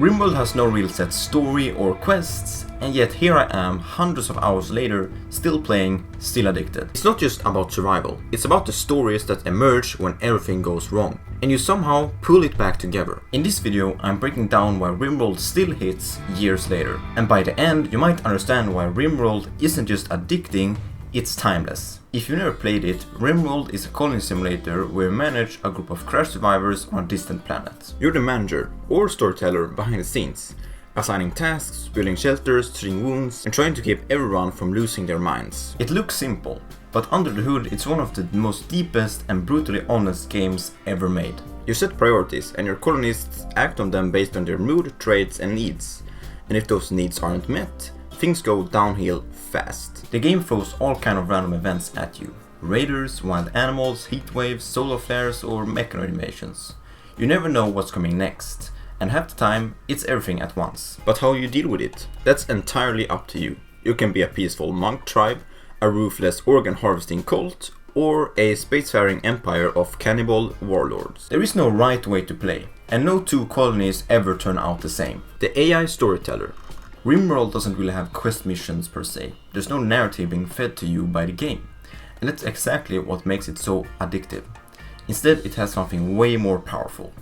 Rimworld has no real set story or quests, and yet here I am, hundreds of hours later, still playing, still addicted. It's not just about survival, it's about the stories that emerge when everything goes wrong, and you somehow pull it back together. In this video, I'm breaking down why Rimworld still hits years later, and by the end you might understand why Rimworld isn't just addicting, it's timeless. If you never played it, Rimworld is a colony simulator where you manage a group of crash survivors on a distant planet. You're the manager, or storyteller behind the scenes, assigning tasks, building shelters, treating wounds, and trying to keep everyone from losing their minds. It looks simple, but under the hood it's one of the most deepest and brutally honest games ever made. You set priorities and your colonists act on them based on their mood, traits and needs. And if those needs aren't met, things go downhill fast. The game throws all kind of random events at you. Raiders, wild animals, heat waves, solar flares or mecha animations. You never know what's coming next, and half the time it's everything at once. But how you deal with it, that's entirely up to you. You can be a peaceful monk tribe, a ruthless organ harvesting cult, or a spacefaring empire of cannibal warlords. There is no right way to play, and no two colonies ever turn out the same. The AI Storyteller. Rimworld doesn't really have quest missions per se. There's no narrative being fed to you by the game. And that's exactly what makes it so addictive. Instead, it has something way more powerful.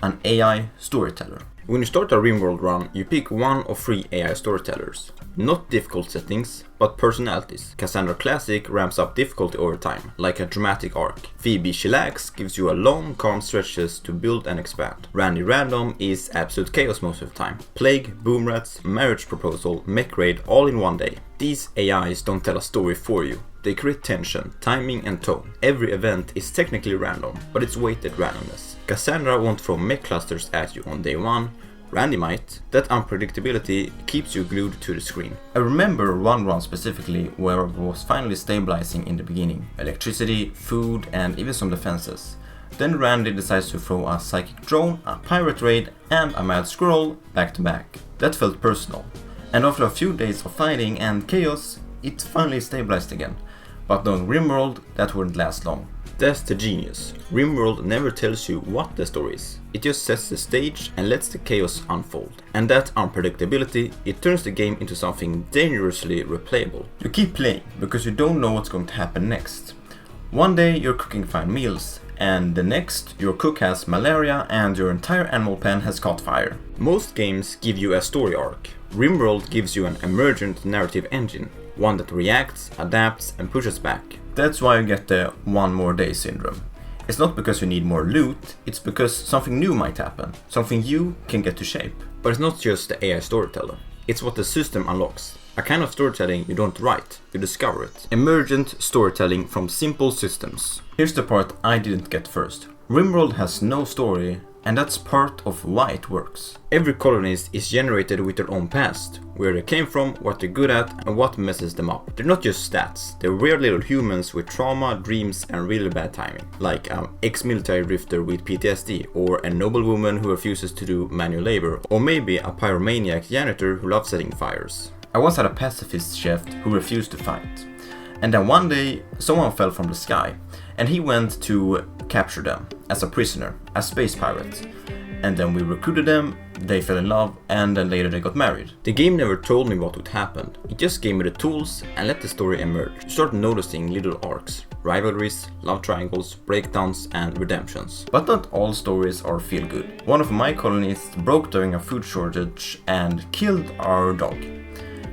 An AI storyteller. When you start a Rimworld run, you pick one of 3 AI storytellers. Not difficult settings, but personalities. Cassandra Classic ramps up difficulty over time, like a dramatic arc. Phoebe Chillax gives you a long, calm stretches to build and expand. Randy Random is absolute chaos most of the time. Plague, Boom Rats, Marriage Proposal, Mech Raid all in one day. These AIs don't tell a story for you. They create tension, timing and tone. Every event is technically random, but it's weighted randomness. Cassandra won't throw mech clusters at you on day 1, Randy might. That unpredictability keeps you glued to the screen. I remember one run specifically where it was finally stabilizing in the beginning. Electricity, food and even some defenses. Then Randy decides to throw a psychic drone, a pirate raid and a mad squirrel back to back. That felt personal. And after a few days of fighting and chaos, it finally stabilized again. But knowing Rimworld, that wouldn't last long. That's the genius. Rimworld never tells you what the story is. It just sets the stage and lets the chaos unfold. And that unpredictability, it turns the game into something dangerously replayable. You keep playing because you don't know what's going to happen next. One day you're cooking fine meals, and the next your cook has malaria and your entire animal pen has caught fire. Most games give you a story arc. Rimworld gives you an emergent narrative engine. One that reacts, adapts and pushes back. That's why you get the one more day syndrome. It's not because you need more loot, it's because something new might happen, something you can get to shape. But it's not just the AI storyteller, it's what the system unlocks. A kind of storytelling you don't write, you discover it. Emergent storytelling from simple systems. Here's the part I didn't get first. Rimworld has no story, and that's part of why it works. Every colonist is generated with their own past, where they came from, what they're good at, and what messes them up. They're not just stats, they're weird little humans with trauma, dreams, and really bad timing. Like an ex-military drifter with PTSD, or a noblewoman who refuses to do manual labor, or maybe a pyromaniac janitor who loves setting fires. I once had a pacifist chef who refused to fight. And then one day, someone fell from the sky, and he went to capture them as a prisoner, a space pirate. And then we recruited them, they fell in love, and then later they got married. The game never told me what would happen, it just gave me the tools and let the story emerge. You start noticing little arcs, rivalries, love triangles, breakdowns and redemptions. But not all stories are feel good. One of my colonists broke during a food shortage and killed our dog.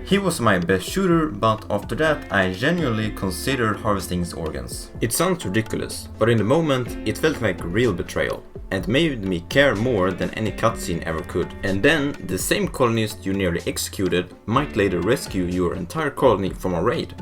He was my best shooter, but after that I genuinely considered harvesting his organs. It sounds ridiculous, but in the moment it felt like real betrayal. And made me care more than any cutscene ever could. And then, the same colonist you nearly executed might later rescue your entire colony from a raid.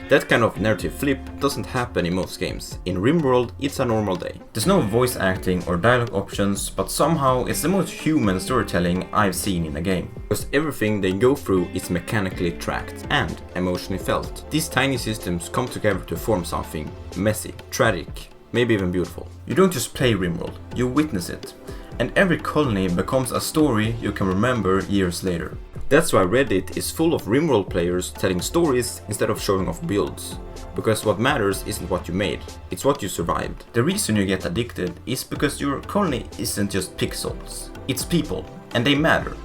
That kind of narrative flip doesn't happen in most games. In Rimworld, it's a normal day. There's no voice acting or dialogue options, but somehow it's the most human storytelling I've seen in a game. Because everything they go through is mechanically tracked and emotionally felt. These tiny systems come together to form something messy, tragic, maybe even beautiful. You don't just play Rimworld, you witness it. And every colony becomes a story you can remember years later. That's why Reddit is full of Rimworld players telling stories instead of showing off builds. Because what matters isn't what you made, it's what you survived. The reason you get addicted is because your colony isn't just pixels, it's people, and they matter.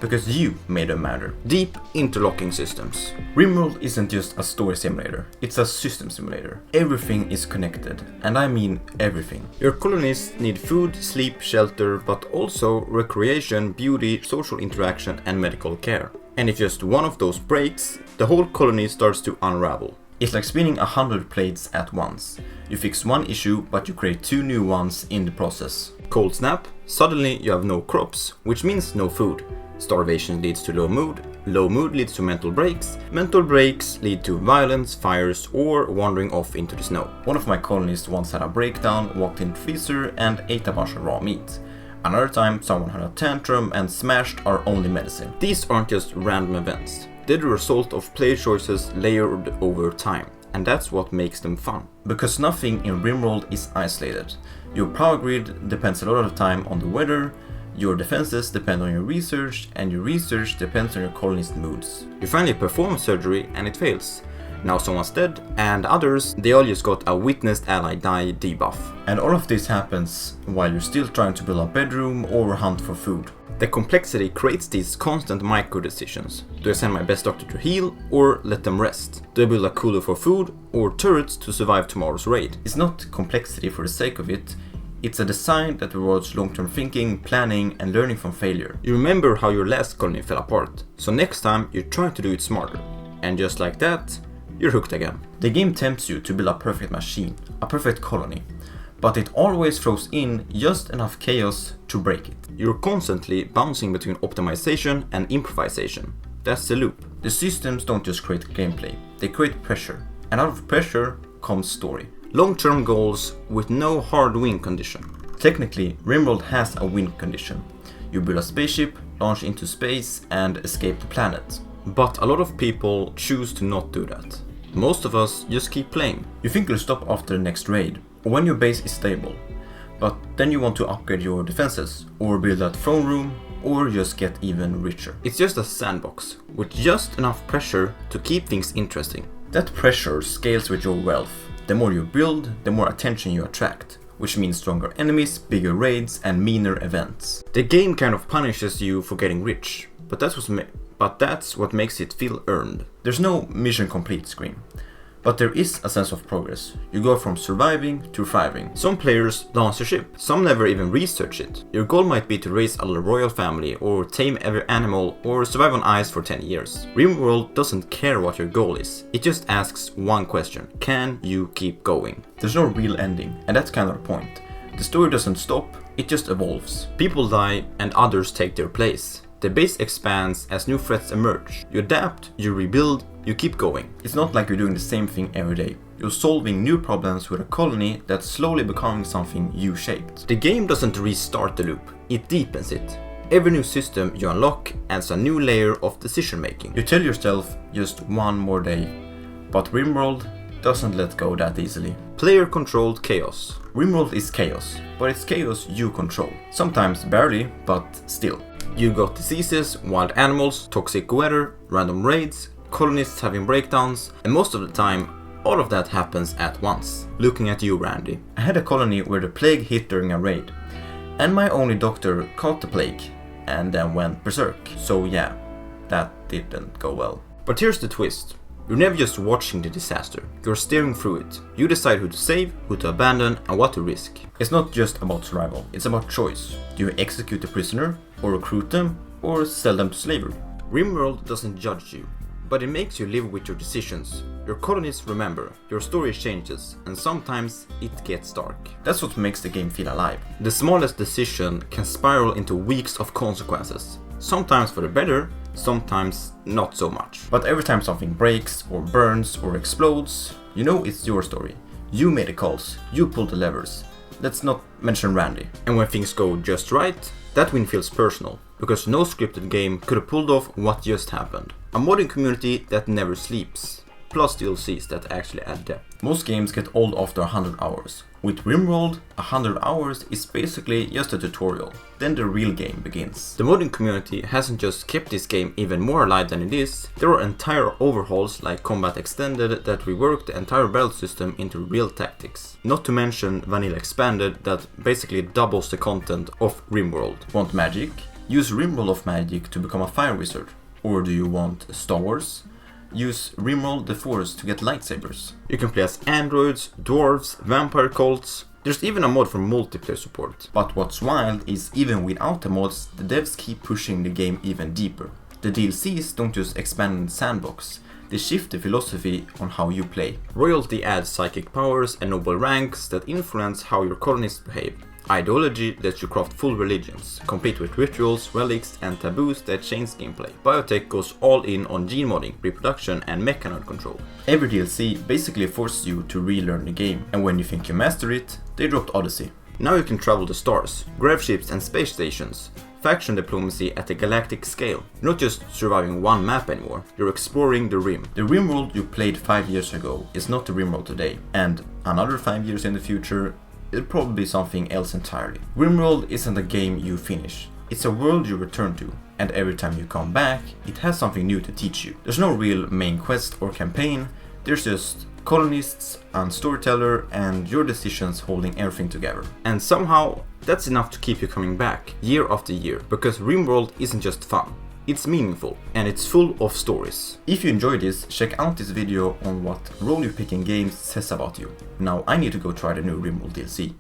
because you made them matter. Deep interlocking systems. Rimworld isn't just a story simulator, it's a system simulator. Everything is connected, and I mean everything. Your colonists need food, sleep, shelter, but also recreation, beauty, social interaction, and medical care. And if just one of those breaks, the whole colony starts to unravel. It's like spinning 100 plates at once. You fix one issue, but you create 2 new ones in the process. Cold snap, suddenly you have no crops, which means no food. Starvation leads to low mood leads to mental breaks lead to violence, fires, or wandering off into the snow. One of my colonists once had a breakdown, walked in the freezer, and ate a bunch of raw meat. Another time, someone had a tantrum and smashed our only medicine. These aren't just random events. They're the result of player choices layered over time, and that's what makes them fun. Because nothing in Rimworld is isolated. Your power grid depends a lot of the time on the weather, your defenses depend on your research, and your research depends on your colonist moods. You finally perform surgery and it fails. Now someone's dead, and others, they all just got a witnessed ally die debuff. And all of this happens while you're still trying to build a bedroom or hunt for food. The complexity creates these constant micro decisions. Do I send my best doctor to heal or let them rest? Do I build a cooler for food or turrets to survive tomorrow's raid? It's not complexity for the sake of it. It's a design that rewards long-term thinking, planning, and learning from failure. You remember how your last colony fell apart, so next time you try to do it smarter. And just like that, you're hooked again. The game tempts you to build a perfect machine, a perfect colony, but it always throws in just enough chaos to break it. You're constantly bouncing between optimization and improvisation. That's the loop. The systems don't just create gameplay, they create pressure, and out of pressure comes story. Long-term goals with no hard win condition. Technically, Rimworld has a win condition. You build a spaceship, launch into space, and escape the planet. But a lot of people choose to not do that. Most of us just keep playing. You think you'll stop after the next raid, or when your base is stable. But then you want to upgrade your defenses, or build that throne room, or just get even richer. It's just a sandbox, with just enough pressure to keep things interesting. That pressure scales with your wealth. The more you build, the more attention you attract, which means stronger enemies, bigger raids, and meaner events. The game kind of punishes you for getting rich, but that's what makes it feel earned. There's no mission complete screen, but there is a sense of progress. You go from surviving to thriving. Some players launch a ship, some never even research it. Your goal might be to raise a royal family, or tame every animal, or survive on ice for 10 years. Rimworld doesn't care what your goal is, it just asks one question: can you keep going? There's no real ending, and that's kind of the point. The story doesn't stop, it just evolves. People die and others take their place. The base expands as new threats emerge. You adapt, you rebuild, you keep going. It's not like you're doing the same thing every day. You're solving new problems with a colony that's slowly becoming something you shaped. The game doesn't restart the loop, it deepens it. Every new system you unlock adds a new layer of decision making. You tell yourself just one more day, but Rimworld doesn't let go that easily. Player-controlled chaos. Rimworld is chaos, but it's chaos you control. Sometimes barely, but still. You got diseases, wild animals, toxic weather, random raids, colonists having breakdowns, and most of the time, all of that happens at once. Looking at you, Randy. I had a colony where the plague hit during a raid, and my only doctor caught the plague, and then went berserk. So yeah, that didn't go well. But here's the twist. You're never just watching the disaster, you're steering through it. You decide who to save, who to abandon, and what to risk. It's not just about survival, it's about choice. Do you execute the prisoner, or recruit them, or sell them to slavery? Rimworld doesn't judge you, but it makes you live with your decisions. Your colonists remember, your story changes, and sometimes it gets dark. That's what makes the game feel alive. The smallest decision can spiral into weeks of consequences. Sometimes for the better, sometimes not so much. But every time something breaks, or burns, or explodes, you know it's your story. You made the calls, you pulled the levers. Let's not mention Randy. And when things go just right, that win feels personal, because no scripted game could have pulled off what just happened. A modding community that never sleeps, plus DLCs that actually add depth. Most games get old after 100 hours. With Rimworld, 100 hours is basically just a tutorial. Then the real game begins. The modding community hasn't just kept this game even more alive than it is. There are entire overhauls like Combat Extended that rework the entire battle system into real tactics. Not to mention Vanilla Expanded that basically doubles the content of Rimworld. Want magic? Use Rimworld of Magic to become a fire wizard. Or do you want Star Wars? Use Rimworld the Force to get lightsabers. You can play as androids, dwarves, vampire cults. There's even a mod for multiplayer support. But what's wild is even without the mods, the devs keep pushing the game even deeper. The DLCs don't just expand the sandbox, they shift the philosophy on how you play. Royalty adds psychic powers and noble ranks that influence how your colonists behave. Ideology lets you craft full religions, complete with rituals, relics and taboos that change gameplay. Biotech goes all in on gene modding, reproduction and mechanoid control. Every DLC basically forces you to relearn the game, and when you think you master it, they dropped Odyssey. Now you can travel the stars, grab ships and space stations, faction diplomacy at a galactic scale. You're not just surviving one map anymore, you're exploring the Rim. The Rimworld you played 5 years ago is not the Rimworld today, and another 5 years in the future, it'll probably be something else entirely. Rimworld isn't a game you finish, it's a world you return to, and every time you come back, it has something new to teach you. There's no real main quest or campaign, there's just colonists, and storyteller, and your decisions holding everything together. And somehow, that's enough to keep you coming back, year after year, because Rimworld isn't just fun. It's meaningful, and it's full of stories. If you enjoyed this, check out this video on what role you pick in games says about you. Now I need to go try the new Rimworld DLC.